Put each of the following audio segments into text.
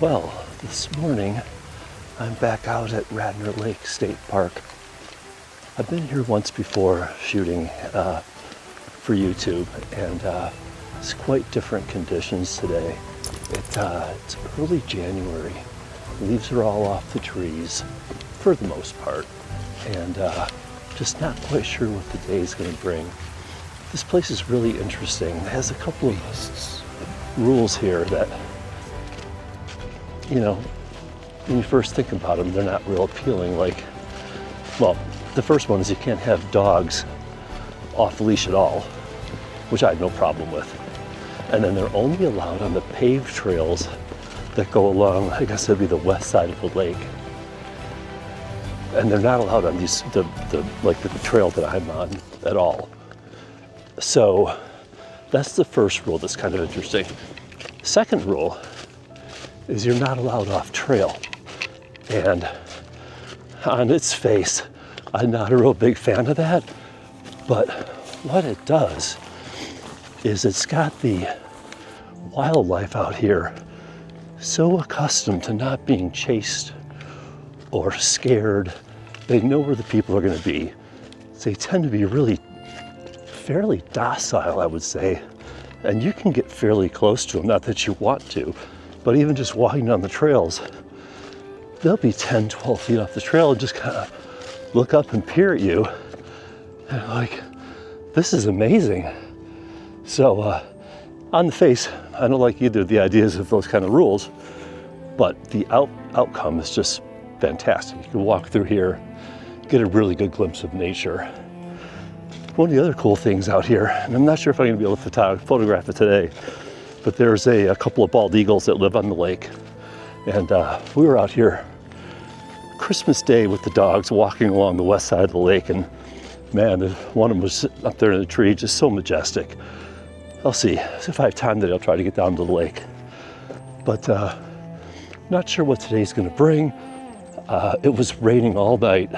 Well, this morning I'm back out at Radnor Lake State Park. I've been here once before shooting for YouTube, and it's quite different conditions today. It's early January. Leaves are all off the trees for the most part, and just not quite sure what the day is going to bring. This place is really interesting. It has a couple of rules here that, you know, when you first think about them, they're not real appealing. Like, well, the first one is you can't have dogs off the leash at all, which I have no problem with. And then they're only allowed on the paved trails that go along, I guess it'd be the west side of the lake. And they're not allowed on these, the trail that I'm on at all. So that's the first rule that's kind of interesting. Second rule is you're not allowed off trail. And on its face, I'm not a real big fan of that, but what it does is it's got the wildlife out here so accustomed to not being chased or scared. They know where the people are going to be. They tend to be really fairly docile, I would say, and you can get fairly close to them, not that you want to, but even just walking down the trails, they'll be 10, 12 feet off the trail and just kind of look up and peer at you. And like, this is amazing. So on the face, I don't like either of the ideas of those kind of rules, but the outcome is just fantastic. You can walk through here, get a really good glimpse of nature. One of the other cool things out here, and I'm not sure if I'm going to be able to photograph it today, but there's a couple of bald eagles that live on the lake. And we were out here Christmas Day with the dogs walking along the west side of the lake, and man, one of them was sitting up there in the tree, just so majestic. I'll see if I have time today, I'll try to get down to the lake. But not sure what today's going to bring. It was raining all night.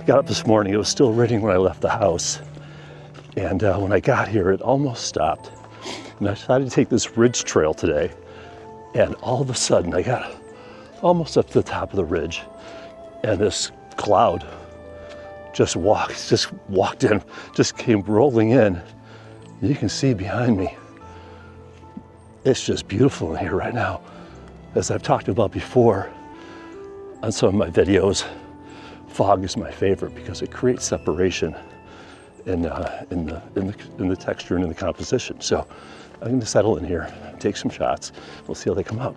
Got up this morning, it was still raining when I left the house. And when I got here, it almost stopped. And I decided to take this ridge trail today. And all of a sudden, I got almost up to the top of the ridge, and this cloud just walked in, just came rolling in. You can see behind me, it's just beautiful in here right now. As I've talked about before on some of my videos, fog is my favorite because it creates separation in the texture and in the composition. So I'm going to settle in here, take some shots. We'll see how they come out.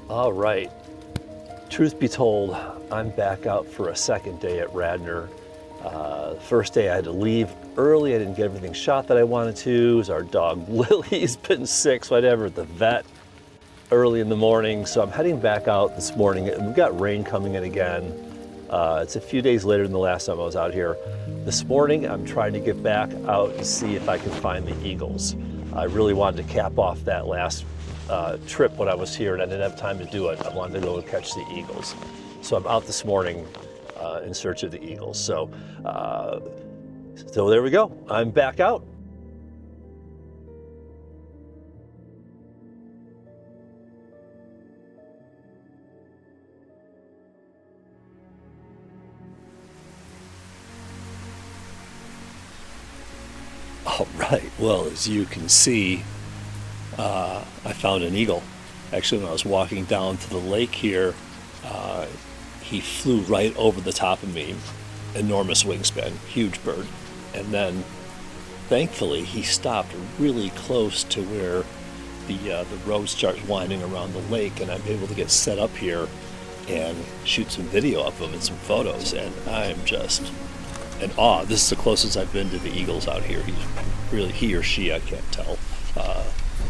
All right, truth be told, I'm back out for a second day at Radnor. The first day I had to leave early. I didn't get everything shot that I wanted to. Our dog Lily's been sick, so I had to have her at the vet early in the morning. So I'm heading back out this morning. We've got rain coming in again. It's a few days later than the last time I was out here. This morning, I'm trying to get back out and see if I can find the eagles. I really wanted to cap off that last trip when I was here, and I didn't have time to do it. I wanted to go and catch the eagles. So I'm out this morning in search of the eagles. So there we go. I'm back out. All right, well, as you can see, I found an eagle. Actually, when I was walking down to the lake here, he flew right over the top of me. Enormous wingspan, huge bird. And then, thankfully, he stopped really close to where the road starts winding around the lake, and I'm able to get set up here and shoot some video of him and some photos. And I'm just in awe. This is the closest I've been to the eagles out here. He or she, I can't tell,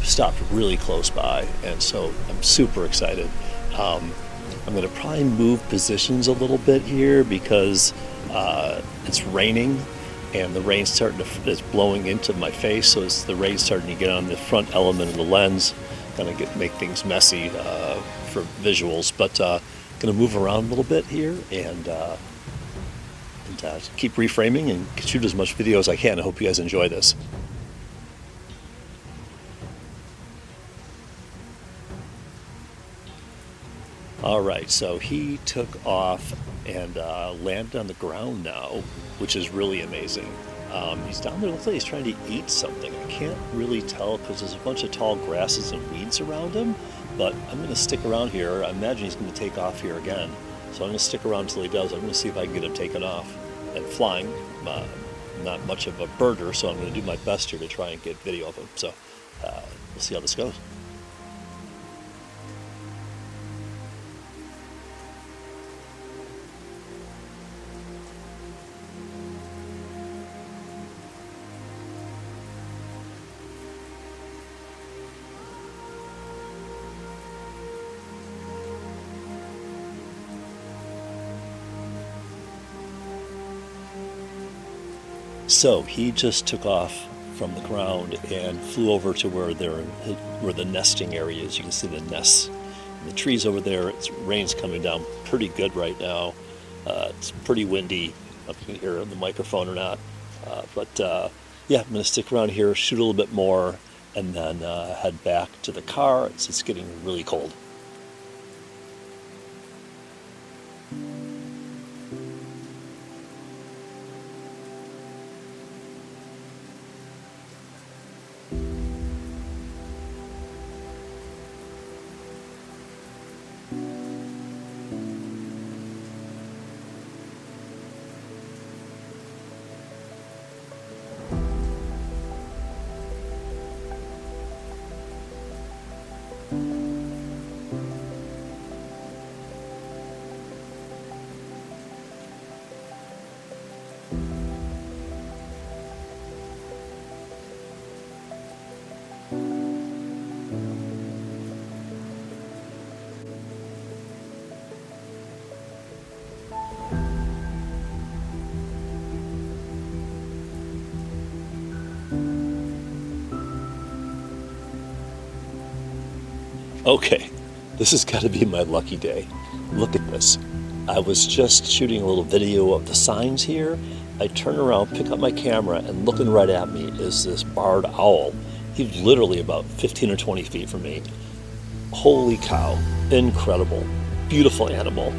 stopped really close by, and so I'm super excited. I'm going to probably move positions a little bit here because it's raining, and the rain's it's blowing into my face, so it's the rain starting to get on the front element of the lens, kind of make things messy for visuals. But going to move around a little bit here and keep reframing and shoot as much video as I can. I hope you guys enjoy this. All right, so he took off and landed on the ground now, which is really amazing. He's down there, looks like he's trying to eat something. I can't really tell because there's a bunch of tall grasses and weeds around him, but I'm going to stick around here. I imagine he's going to take off here again. So I'm going to stick around until he does. I'm going to see if I can get him taken off and flying. Not much of a birder, so I'm going to do my best here to try and get video of him. So we'll see how this goes. So he just took off from the ground and flew over to where the nesting area is. You can see the nests and the trees over there. Rain's coming down pretty good right now. It's pretty windy. I don't know if you can hear it on the microphone or not. Yeah, I'm going to stick around here, shoot a little bit more, and then head back to the car. It's getting really cold. Okay, this has got to be my lucky day. Look at this. I was just shooting a little video of the signs here. I turn around, pick up my camera, and looking right at me is this barred owl. He's literally about 15 or 20 feet from me. Holy cow, incredible, beautiful animal.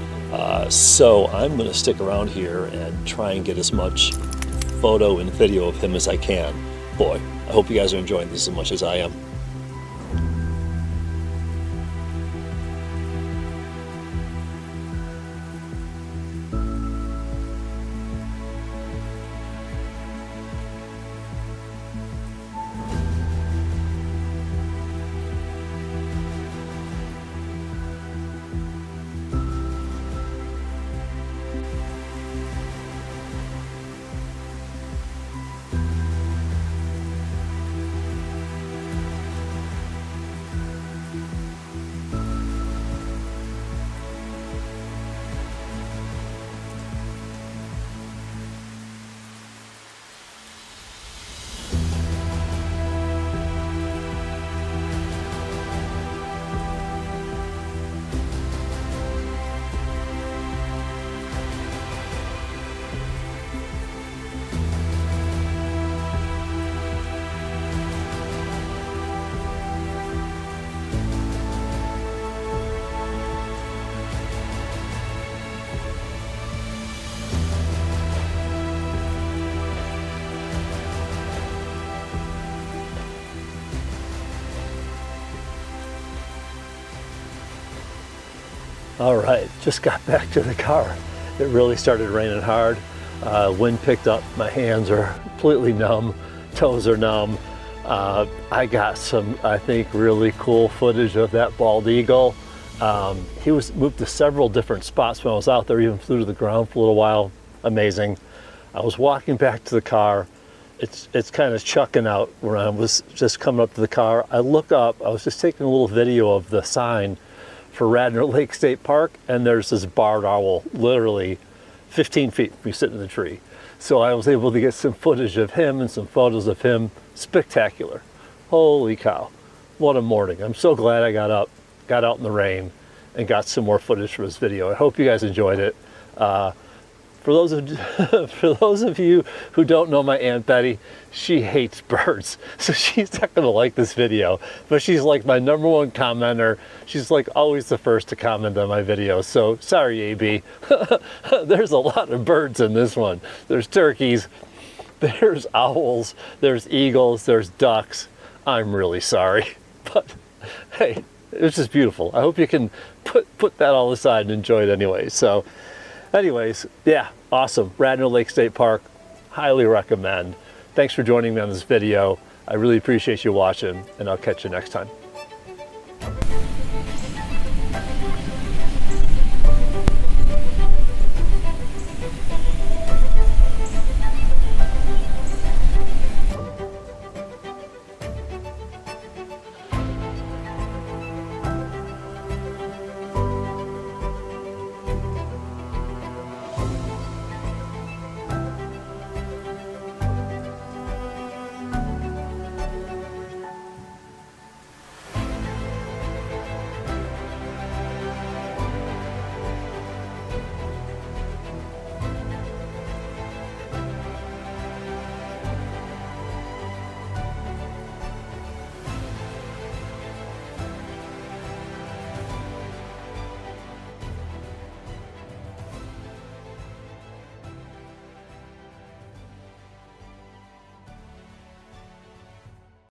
So I'm going to stick around here and try and get as much photo and video of him as I can. Boy, I hope you guys are enjoying this as much as I am. All right, just got back to the car. It really started raining hard. Wind picked up, my hands are completely numb, toes are numb. I got some, I think, really cool footage of that bald eagle. He was moved to several different spots when I was out there, even flew to the ground for a little while. Amazing. I was walking back to the car. It's kind of chucking out when I was just coming up to the car. I look up, I was just taking a little video of the sign for Radnor Lake State Park, and there's this barred owl literally 15 feet from me sitting in the tree. So I was able to get some footage of him and some photos of him. Spectacular. Holy cow. What a morning. I'm so glad I got up, got out in the rain, and got some more footage for this video. I hope you guys enjoyed it. For those of you who don't know my Aunt Betty, she hates birds, so she's not gonna like this video, but she's like my #1 commenter. She's like always the first to comment on my videos, so sorry, AB. There's a lot of birds in this one. There's turkeys, there's owls, there's eagles, there's ducks. I'm really sorry, but hey, it's just beautiful. I hope you can put that all aside and enjoy it anyway. So anyways, yeah, awesome. Radnor Lake State Park, highly recommend. Thanks for joining me on this video. I really appreciate you watching, and I'll catch you next time.